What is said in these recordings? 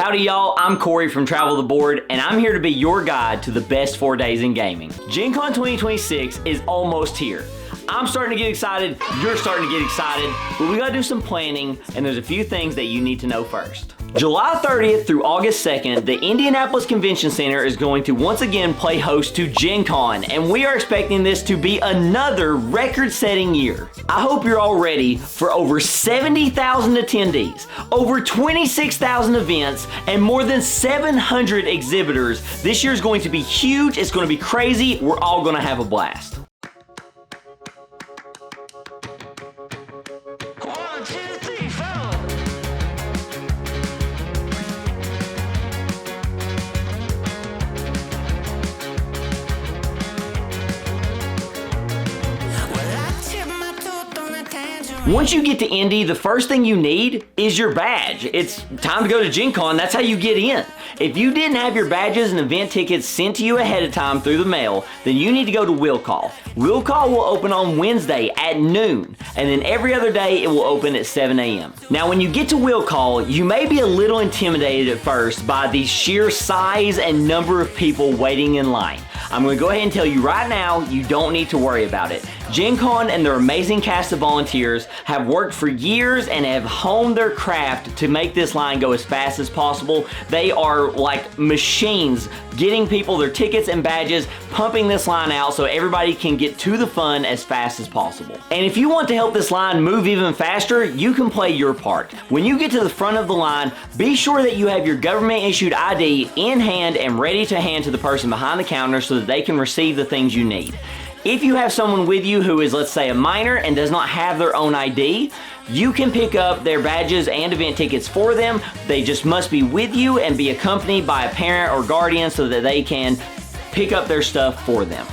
Howdy y'all, I'm Corey from Travel the Board, and I'm here to be your guide to the best 4 days in gaming. Gen Con 2026 is almost here. I'm starting to get excited, you're starting to get excited, but we gotta do some planning, and there's a few things that you need to know first. July 30th through August 2nd, the Indianapolis Convention Center is going to once again play host to Gen Con, and we are expecting this to be another record-setting year. I hope you're all ready for over 70,000 attendees, over 26,000 events, and more than 700 exhibitors. This year is going to be huge, it's going to be crazy, we're all going to have a blast. Once you get to Indy, the first thing you need is your badge. It's time to go to Gen Con, that's how you get in. If you didn't have your badges and event tickets sent to you ahead of time through the mail, then you need to go to Will Call. Will Call will open on Wednesday at noon, and then every other day it will open at 7 a.m. Now when you get to Will Call, you may be a little intimidated at first by the sheer size and number of people waiting in line. I'm going to go ahead and tell you right now, you don't need to worry about it. Gen Con and their amazing cast of volunteers have worked for years and have honed their craft to make this line go as fast as possible. They are like machines getting people their tickets and badges, pumping this line out so everybody can get to the fun as fast as possible. And if you want to help this line move even faster, you can play your part. When you get to the front of the line, be sure that you have your government issued ID in hand and ready to hand to the person behind the counter so that they can receive the things you need. If you have someone with you who is, let's say, a minor and does not have their own ID, you can pick up their badges and event tickets for them. They just must be with you and be accompanied by a parent or guardian so that they can pick up their stuff for them.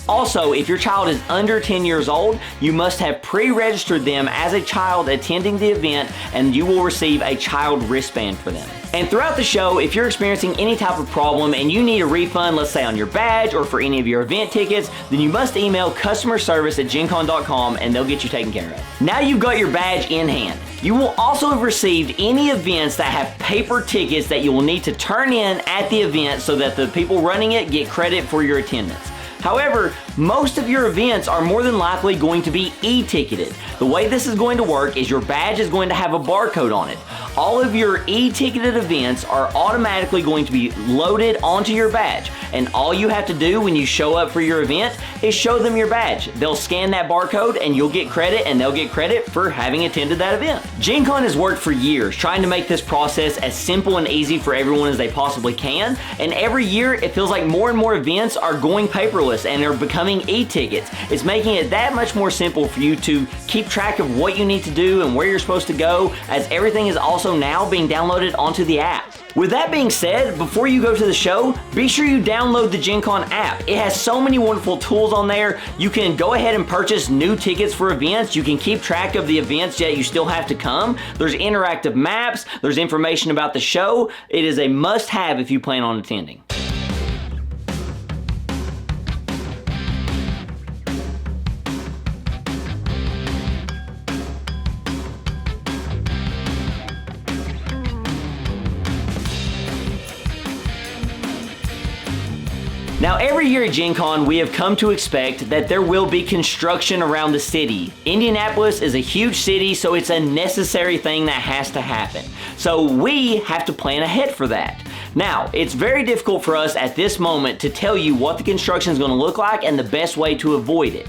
Also, if your child is under 10 years old, you must have pre-registered them as a child attending the event, and you will receive a child wristband for them. And throughout the show, if you're experiencing any type of problem and you need a refund, let's say on your badge or for any of your event tickets, then you must email customerservice@gencon.com and they'll get you taken care of. Now you've got your badge in hand. You will also have received any events that have paper tickets that you will need to turn in at the event so that the people running it get credit for your attendance. However, most of your events are more than likely going to be e-ticketed. The way this is going to work is your badge is going to have a barcode on it. All of your e-ticketed events are automatically going to be loaded onto your badge, and all you have to do when you show up for your event is show them your badge. They'll scan that barcode and you'll get credit, and they'll get credit for having attended that event. Gen Con has worked for years trying to make this process as simple and easy for everyone as they possibly can, and every year it feels like more and more events are going paperless and are becoming e-tickets. It's making it that much more simple for you to keep track of what you need to do and where you're supposed to go, as everything is also now being downloaded onto the app. With that being said, before you go to the show, be sure you download the Gen Con app. It has so many wonderful tools on there. You can go ahead and purchase new tickets for events. You can keep track of the events yet you still have to come. There's interactive maps. There's information about the show. It is a must-have if you plan on attending. Now every year at Gen Con, we have come to expect that there will be construction around the city. Indianapolis is a huge city, so it's a necessary thing that has to happen. So we have to plan ahead for that. Now, it's very difficult for us at this moment to tell you what the construction is going to look like and the best way to avoid it.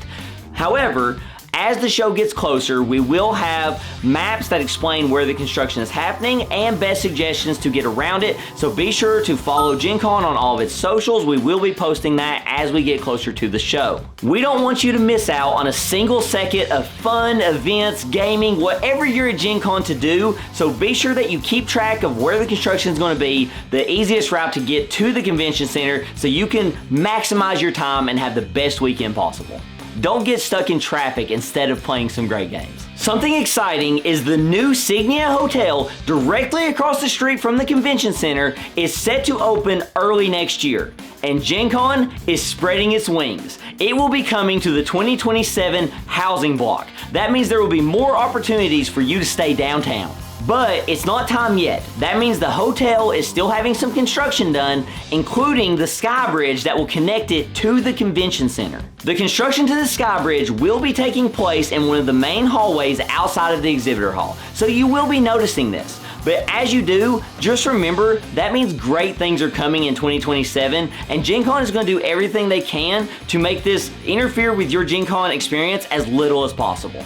However, as the show gets closer, we will have maps that explain where the construction is happening and best suggestions to get around it, so be sure to follow Gen Con on all of its socials. We will be posting that as we get closer to the show. We don't want you to miss out on a single second of fun, events, gaming, whatever you're at Gen Con to do, so be sure that you keep track of where the construction is going to be, the easiest route to get to the convention center, so you can maximize your time and have the best weekend possible. Don't get stuck in traffic instead of playing some great games. Something exciting is the new Signia Hotel directly across the street from the convention center is set to open early next year. And Gen Con is spreading its wings. It will be coming to the 2027 housing block. That means there will be more opportunities for you to stay downtown. But it's not time yet. That means the hotel is still having some construction done, including the sky bridge that will connect it to the convention center. The construction to the sky bridge will be taking place in one of the main hallways outside of the exhibitor hall, so you will be noticing this. But as you do, just remember, that means great things are coming in 2027, and Gen Con is going to do everything they can to make this interfere with your Gen Con experience as little as possible.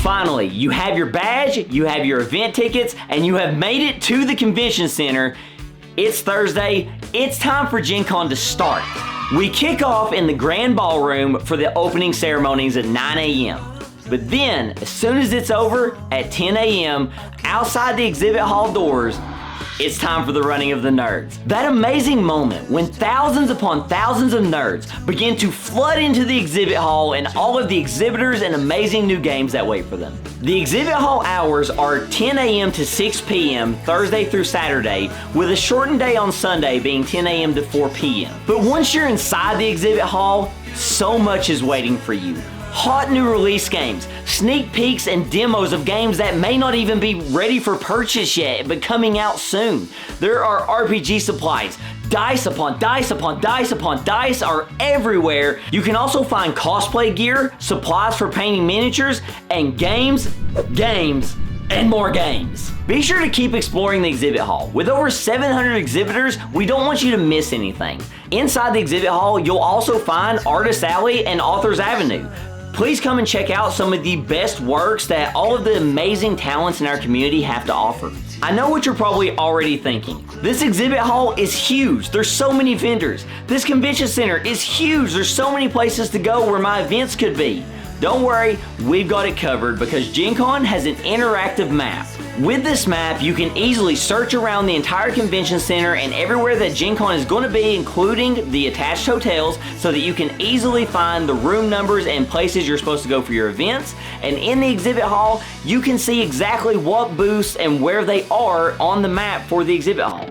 Finally, you have your badge, you have your event tickets, and you have made it to the convention center. It's Thursday, it's time for Gen Con to start. We kick off in the grand ballroom for the opening ceremonies at 9 a.m. But then, as soon as it's over, at 10 a.m., outside the exhibit hall doors, it's time for the running of the nerds. That amazing moment when thousands upon thousands of nerds begin to flood into the exhibit hall and all of the exhibitors and amazing new games that wait for them. The exhibit hall hours are 10 a.m. to 6 p.m. Thursday through Saturday, with a shortened day on Sunday being 10 a.m. to 4 p.m. But once you're inside the exhibit hall, so much is waiting for you. Hot new release games, sneak peeks and demos of games that may not even be ready for purchase yet, but coming out soon. There are RPG supplies. Dice upon dice upon dice upon dice are everywhere. You can also find cosplay gear, supplies for painting miniatures, and games, and more games. Be sure to keep exploring the exhibit hall. With over 700 exhibitors, we don't want you to miss anything. Inside the exhibit hall, you'll also find Artist Alley and Authors Avenue. Please come and check out some of the best works that all of the amazing talents in our community have to offer. I know what you're probably already thinking. This exhibit hall is huge. There's so many vendors. This convention center is huge. There's so many places to go where my events could be. Don't worry, we've got it covered because Gen Con has an interactive map. With this map, you can easily search around the entire convention center and everywhere that Gen Con is going to be, including the attached hotels, so that you can easily find the room numbers and places you're supposed to go for your events. And in the exhibit hall, you can see exactly what booths and where they are on the map for the exhibit hall.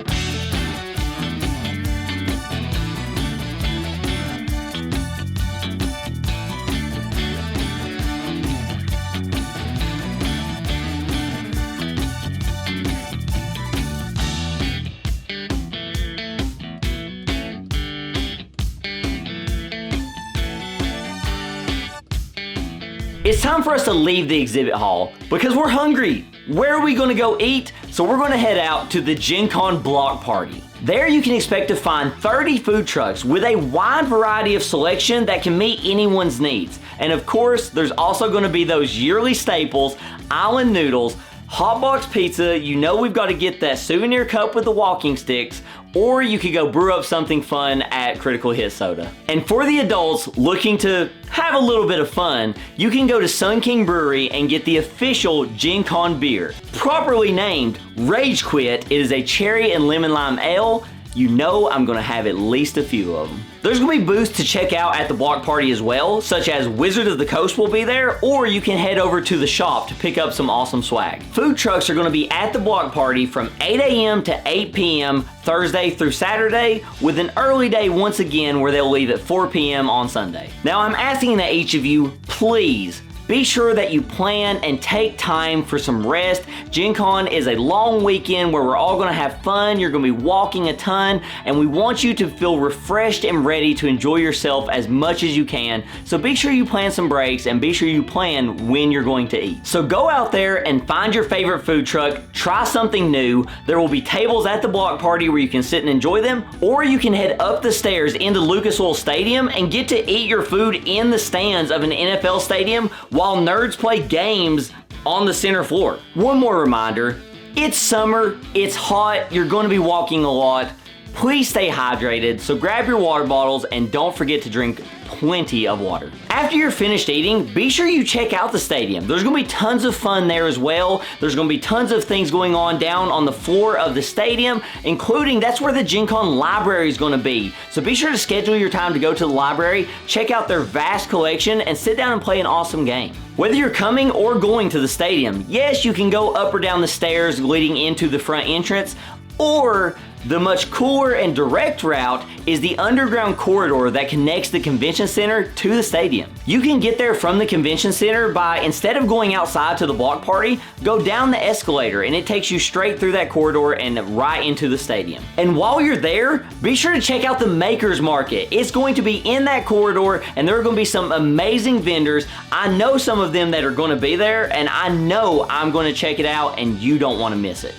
It's time for us to leave the exhibit hall because we're hungry. Where are we going to go eat? So we're going to head out to the Gen Con block party. There you can expect to find 30 food trucks with a wide variety of selection that can meet anyone's needs. And of course, there's also going to be those yearly staples, island noodles, hot box pizza. You know we've got to get that souvenir cup with the walking sticks, or you could go brew up something fun at Critical Hit Soda. And for the adults looking to have a little bit of fun, you can go to Sun King Brewery and get the official Gen Con beer. Properly named Rage Quit, it is a cherry and lemon lime ale. You know I'm gonna have at least a few of them. There's gonna be booths to check out at the block party as well, such as Wizard of the Coast will be there, or you can head over to the shop to pick up some awesome swag. Food trucks are gonna be at the block party from 8 a.m. to 8 p.m. Thursday through Saturday, with an early day once again where they'll leave at 4 p.m. on Sunday. Now I'm asking that each of you, please, be sure that you plan and take time for some rest. Gen Con is a long weekend where we're all gonna have fun. You're gonna be walking a ton, and we want you to feel refreshed and ready to enjoy yourself as much as you can. So be sure you plan some breaks and be sure you plan when you're going to eat. So go out there and find your favorite food truck, try something new. There will be tables at the block party where you can sit and enjoy them, or you can head up the stairs into Lucas Oil Stadium and get to eat your food in the stands of an NFL stadium while nerds play games on the center floor. One more reminder, it's summer, it's hot, you're going to be walking a lot. Please stay hydrated, so grab your water bottles and don't forget to drink plenty of water. After you're finished eating, be sure you check out the stadium. There's gonna be tons of fun there as well. There's gonna be tons of things going on down on the floor of the stadium, including that's where the Gen Con library is gonna be. So be sure to schedule your time to go to the library, check out their vast collection, and sit down and play an awesome game. Whether you're coming or going to the stadium, yes, you can go up or down the stairs leading into the front entrance, Or the much cooler and direct route is the underground corridor that connects the convention center to the stadium. You can get there from the convention center by, instead of going outside to the block party, go down the escalator and it takes you straight through that corridor and right into the stadium. And while you're there, be sure to check out the Makers Market. It's going to be in that corridor and there are going to be some amazing vendors. I know some of them that are going to be there, and I know I'm going to check it out and you don't want to miss it.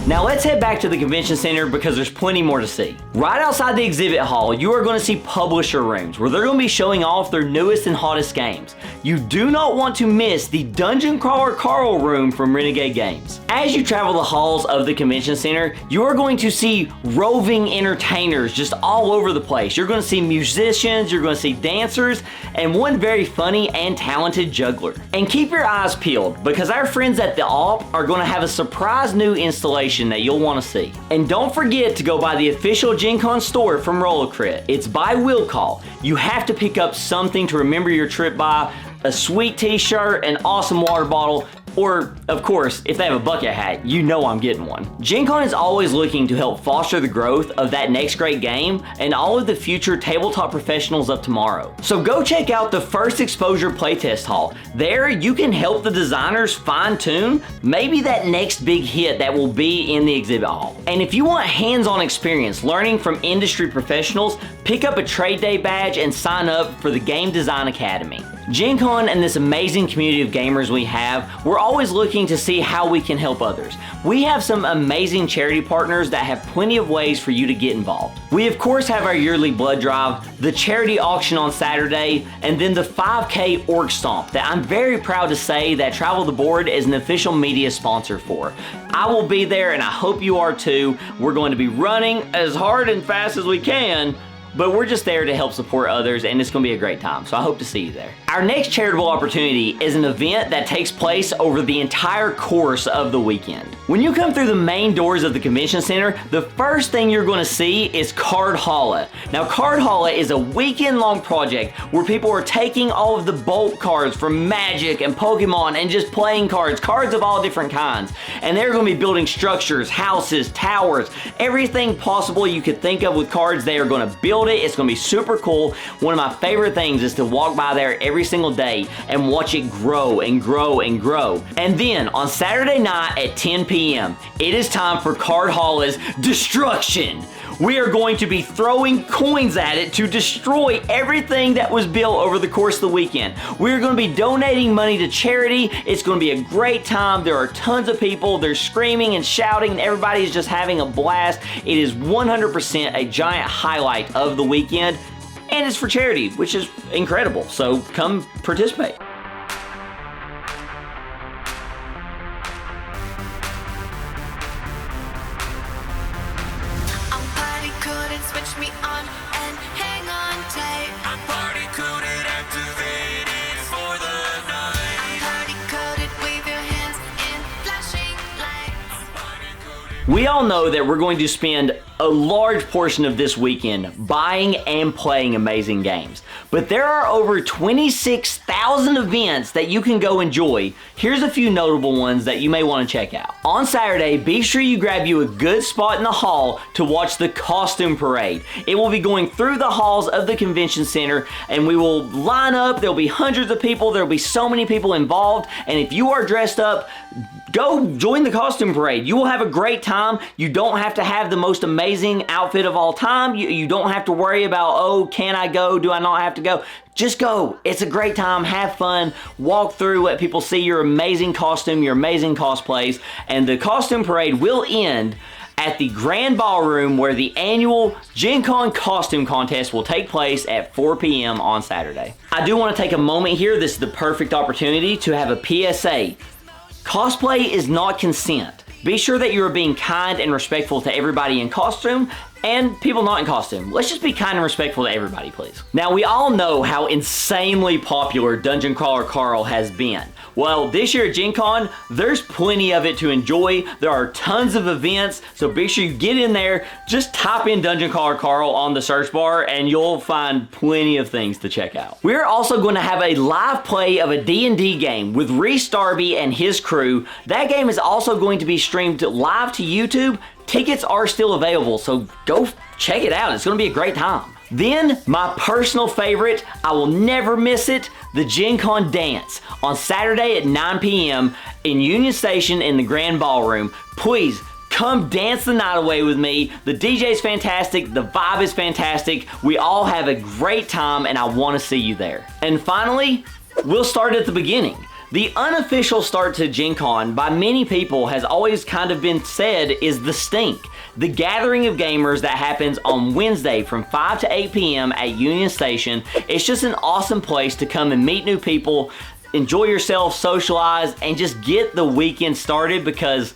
Now let's head back to the convention center because there's plenty more to see. Right outside the exhibit hall, you are going to see publisher rooms where they're going to be showing off their newest and hottest games. You do not want to miss the Dungeon Crawler Carl room from Renegade Games. As you travel the halls of the convention center, you are going to see roving entertainers just all over the place. You're going to see musicians, you're going to see dancers, and one very funny and talented juggler. And keep your eyes peeled because our friends at the ALP are going to have a surprise new installation that you'll want to see. And don't forget to go by the official Gen Con store from Rollacrit. It's by will call. You have to pick up something to remember your trip by: a sweet t-shirt, an awesome water bottle, or, of course, if they have a bucket hat, you know I'm getting one. Gen Con is always looking to help foster the growth of that next great game and all of the future tabletop professionals of tomorrow. So go check out the First Exposure Playtest Hall. There, you can help the designers fine-tune maybe that next big hit that will be in the exhibit hall. And if you want hands-on experience learning from industry professionals, pick up a trade day badge and sign up for the Game Design Academy. Gen Con and this amazing community of gamers we have, we're always looking to see how we can help others. We have some amazing charity partners that have plenty of ways for you to get involved. We of course have our yearly blood drive, the charity auction on Saturday, and then the 5K Orc Stomp that I'm very proud to say that Travel the Board is an official media sponsor for. I will be there and I hope you are too. We're going to be running as hard and fast as we can, but we're just there to help support others, and it's going to be a great time, so I hope to see you there. Our next charitable opportunity is an event that takes place over the entire course of the weekend. When you come through the main doors of the convention center, the first thing you're going to see is Card Holla. Now, Card Holla is a weekend-long project where people are taking all of the bulk cards from Magic and Pokemon and just playing cards of all different kinds. And they're going to be building structures, houses, towers, everything possible you could think of with cards. They are going to build it. It's going to be super cool. One of my favorite things is to walk by there every single day and watch it grow and grow and grow. And then on Saturday night at 10 p.m., it is time for Card Holla's Destruction. We are going to be throwing coins at it to destroy everything that was built over the course of the weekend. We're going to be donating money to charity. It's going to be a great time. There are tons of people. They're screaming and shouting, and everybody is just having a blast. It is 100% a giant highlight of the weekend, and it's for charity, which is incredible. So come participate. We all know that we're going to spend a large portion of this weekend buying and playing amazing games. But there are over 26,000 events that you can go enjoy. Here's a few notable ones that you may want to check out. On Saturday, be sure you grab you a good spot in the hall to watch the costume parade. It will be going through the halls of the convention center, and we will line up. There'll be hundreds of people. There'll be so many people involved, and if you are dressed up, go join the costume parade. You will have a great time. You don't have to have the most amazing outfit of all time. You don't have to worry about, oh, can I go? Do I not have to go? Just go. It's a great time. Have fun. Walk through, let people see your amazing costume, your amazing cosplays, and the costume parade will end at the Grand Ballroom where the annual Gen Con costume contest will take place at 4 p.m. on Saturday. I do want to take a moment here. This is the perfect opportunity to have a PSA. Cosplay is not consent. Be sure that you are being kind and respectful to everybody in costume, and people not in costume. Let's just be kind and respectful to everybody, please. Now, we all know how insanely popular Dungeon Crawler Carl has been. Well, this year at Gen Con, there's plenty of it to enjoy. There are tons of events, so be sure you get in there. Just type in Dungeon Crawler Carl on the search bar and you'll find plenty of things to check out. We're also going to have a live play of a D&D game with Reese Darby and his crew. That game is also going to be streamed live to YouTube. Tickets are still available, so go check it out. It's going to be a great time. Then, my personal favorite, I will never miss it, the Gen Con Dance on Saturday at 9 p.m. in Union Station in the Grand Ballroom. Please, come dance the night away with me. The DJ's fantastic, the vibe is fantastic. We all have a great time and I want to see you there. And finally, we'll start at the beginning. The unofficial start to Gen Con by many people has always kind of been said is the Stink, the gathering of gamers that happens on Wednesday from 5 to 8 p.m. at Union Station. It's just an awesome place to come and meet new people, enjoy yourself, socialize, and just get the weekend started because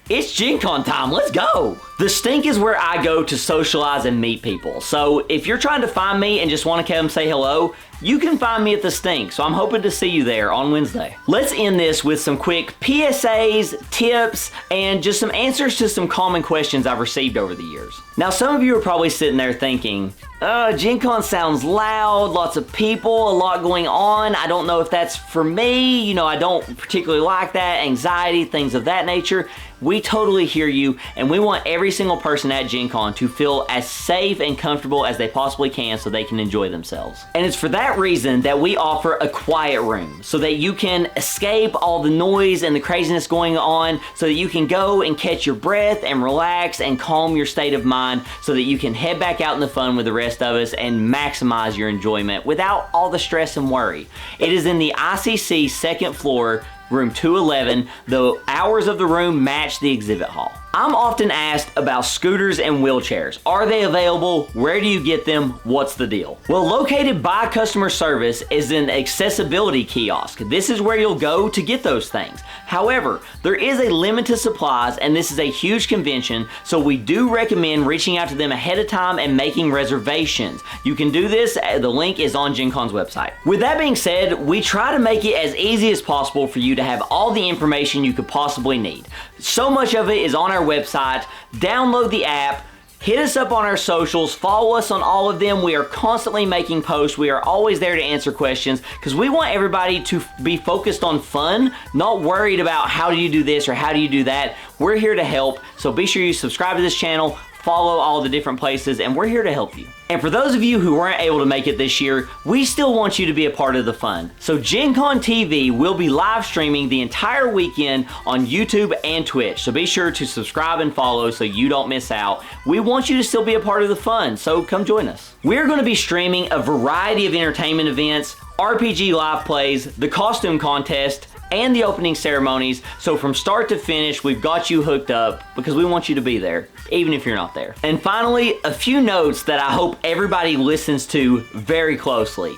it's Gen Con time, let's go! The Stink is where I go to socialize and meet people. So if you're trying to find me and just want to come say hello, you can find me at the Stink, so I'm hoping to see you there on Wednesday. Let's end this with some quick PSAs, tips, and just some answers to some common questions I've received over the years. Now, some of you are probably sitting there thinking, Gen Con sounds loud, lots of people, a lot going on. I don't know if that's for me. You know, I don't particularly like that, anxiety, things of that nature. We totally hear you, and we want every single person at Gen Con to feel as safe and comfortable as they possibly can so they can enjoy themselves. And it's for that reason that we offer a quiet room so that you can escape all the noise and the craziness going on, so that you can go and catch your breath and relax and calm your state of mind so that you can head back out in the fun with the rest of us and maximize your enjoyment without all the stress and worry. It is in the ICC second floor, room 211. The hours of the room match the exhibit hall. I'm often asked about scooters and wheelchairs. Are they available? Where do you get them? What's the deal? Well, located by customer service is an accessibility kiosk. This is where you'll go to get those things. However, there is a limit to supplies and this is a huge convention, so we do recommend reaching out to them ahead of time and making reservations. You can do this, the link is on Gen Con's website. With that being said, we try to make it as easy as possible for you to have all the information you could possibly need. So much of it is on our website. Download the app, hit us up on our socials, follow us on all of them. We are constantly making posts. We are always there to answer questions because we want everybody to be focused on fun, not worried about how do you do this or how do you do that. We're here to help, so be sure you subscribe to this channel, follow all the different places, and we're here to help you. And for those of you who weren't able to make it this year, we still want you to be a part of the fun. So Gen Con TV will be live streaming the entire weekend on YouTube and Twitch. So be sure to subscribe and follow so you don't miss out. We want you to still be a part of the fun, so come join us. We're going to be streaming a variety of entertainment events, RPG live plays, the costume contest, and the opening ceremonies. So from start to finish, we've got you hooked up because we want you to be there, even if you're not there. And finally, a few notes that I hope everybody listens to very closely.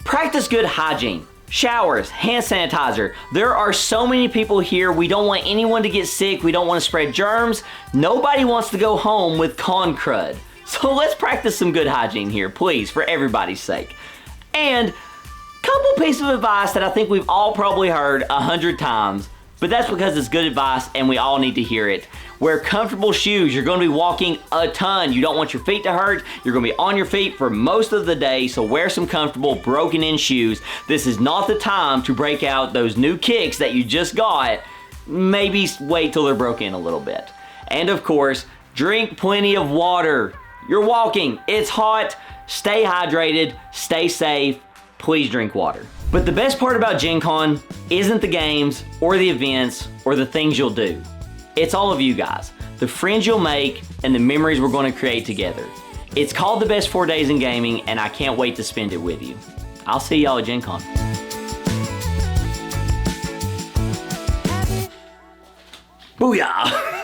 Practice good hygiene. Showers, hand sanitizer. There are so many people here. We don't want anyone to get sick. We don't want to spread germs. Nobody wants to go home with con crud. So let's practice some good hygiene here, please, for everybody's sake. And couple pieces of advice that I think we've all probably heard 100 times, but that's because it's good advice and we all need to hear it. Wear comfortable shoes. You're going to be walking a ton. You don't want your feet to hurt. You're going to be on your feet for most of the day, so wear some comfortable broken in shoes. This is not the time to break out those new kicks that you just got. Maybe wait till they're broken in a little bit. And of course, drink plenty of water. You're walking. It's hot. Stay hydrated. Stay safe. Please drink water. But the best part about Gen Con isn't the games or the events or the things you'll do. It's all of you guys, the friends you'll make and the memories we're going to create together. It's called the best 4 days in gaming and I can't wait to spend it with you. I'll see y'all at Gen Con. Booyah!